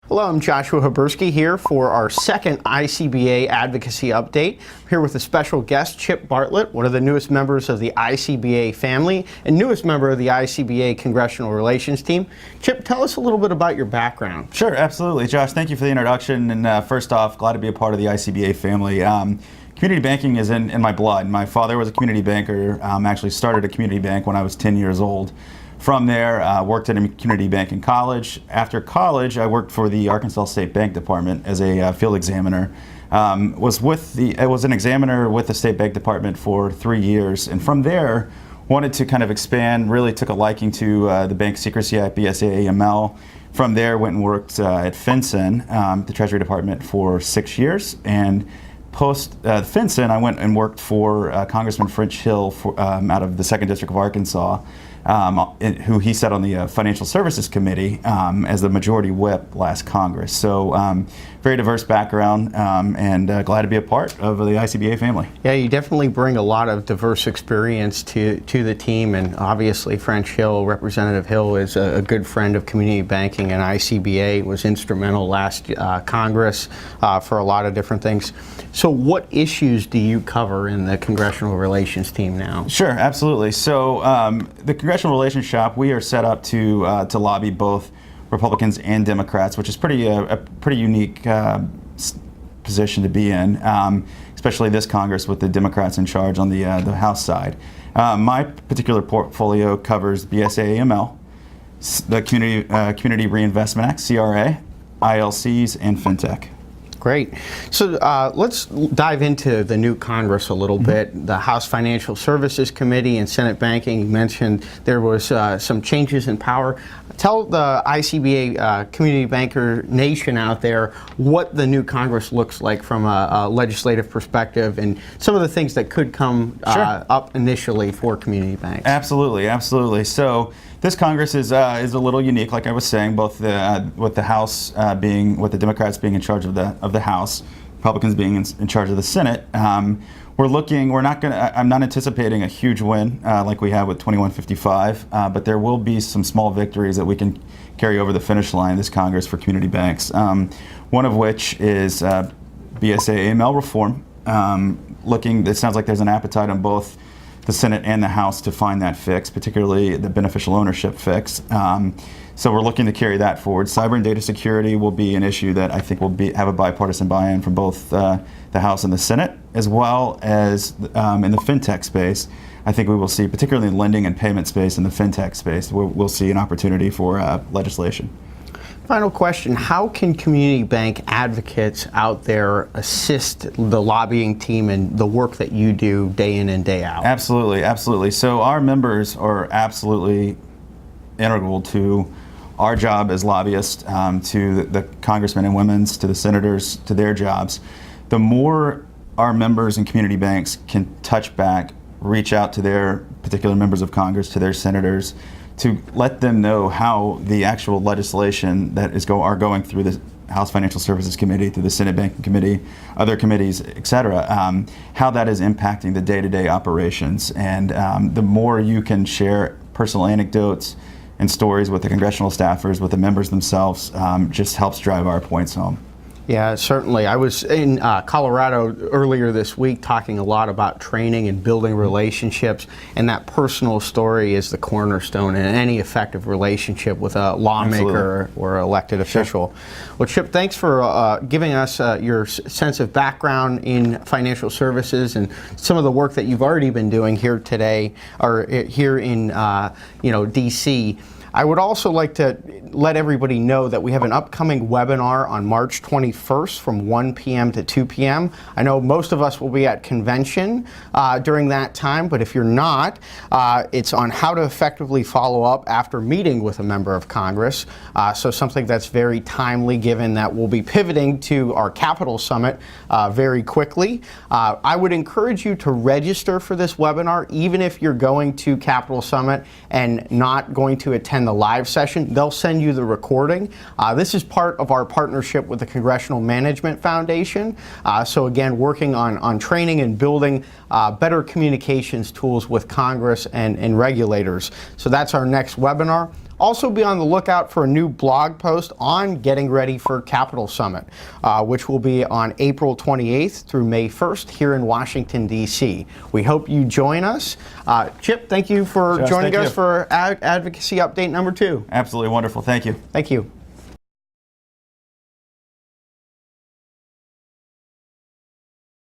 Hello, I'm Joshua Habursky here for our second ICBA Advocacy Update. I'm here with a special guest, Chip Bartlett, one of the newest members of the ICBA family and newest member of the ICBA Congressional Relations team. Chip, tell us a little bit about your background. Sure, absolutely. Josh, thank you for the introduction. And first off, glad to be a part of the ICBA family. Community banking is in my blood. My father was a community banker, actually started a community bank when I was 10 years old. From there, worked at a community bank in college. After college, I worked for the Arkansas State Bank Department as a field examiner. I was an examiner with the State Bank Department for 3 years, and from there, wanted to kind of expand. Really took a liking to the Bank Secrecy Act, BSA/AML. From there, went and worked at FinCEN, the Treasury Department, for 6 years, and post FinCEN, I went and worked for Congressman French Hill out of the 2nd District of Arkansas, who he sat on the Financial Services Committee as the majority whip last Congress. So very diverse background, and glad to be a part of the ICBA family. Yeah, you definitely bring a lot of diverse experience to the team, and obviously French Hill, Representative Hill, is a good friend of community banking, and ICBA was instrumental last Congress for a lot of different things. So what issues do you cover in the Congressional Relations team now? Sure, absolutely. So the Congressional Relations Shop, we are set up to lobby both Republicans and Democrats, which is a pretty unique position to be in, especially this Congress with the Democrats in charge on the House side. My particular portfolio covers BSA/AML, the Community Reinvestment Act, CRA, ILCs, and fintech. Great. So let's dive into the new Congress a little bit. The House Financial Services Committee and Senate Banking, you mentioned there was some changes in power. Tell the ICBA community banker nation out there what the new Congress looks like from a legislative perspective and some of the things that could come up initially for community banks. Absolutely, absolutely. So this Congress is a little unique, like I was saying, both with the House with the Democrats being in charge of the House, Republicans being in charge of the Senate. I'm not anticipating a huge win like we have with 2155, but there will be some small victories that we can carry over the finish line this Congress for community banks. One of which is BSA/AML reform. It sounds like there's an appetite on both the Senate and the House to find that fix, particularly the beneficial ownership fix. So we're looking to carry that forward. Cyber and data security will be an issue that I think will have a bipartisan buy-in from both the House and the Senate, as well as in the fintech space. I think we will see, particularly in the lending and payment space and the fintech space, we'll see an opportunity for legislation. Final question, how can community bank advocates out there assist the lobbying team and the work that you do day in and day out? Absolutely, absolutely. So our members are absolutely integral to our job as lobbyists, to the congressmen and women, to the senators, to their jobs. The more our members and community banks can touch back, reach out to their particular members of Congress, to their senators, to let them know how the actual legislation that are going through the House Financial Services Committee, through the Senate Banking Committee, other committees, et cetera, how that is impacting the day-to-day operations. And the more you can share personal anecdotes and stories with the congressional staffers, with the members themselves, just helps drive our points home. Yeah, certainly. I was in Colorado earlier this week talking a lot about training and building relationships, and that personal story is the cornerstone in any effective relationship with a lawmaker or elected official. Sure. Well, Chip, thanks for giving us your sense of background in financial services and some of the work that you've already been doing here today, or here in DC. I would also like to let everybody know that we have an upcoming webinar on March 21st from 1 p.m. to 2 p.m. I know most of us will be at convention during that time, but if you're not, it's on how to effectively follow up after meeting with a member of Congress. So something that's very timely, given that we'll be pivoting to our Capitol Summit very quickly. I would encourage you to register for this webinar, even if you're going to Capitol Summit and not going to attend the live session. They'll send you the recording. This is part of our partnership with the Congressional Management Foundation. So again, working on training and building better communications tools with Congress and regulators. So that's our next webinar. Also be on the lookout for a new blog post on getting ready for Capital Summit, which will be on April 28th through May 1st here in Washington, D.C. We hope you join us. Chip, thank you for Josh, joining thank us you. for Advocacy Update number 2. Absolutely wonderful. Thank you. Thank you.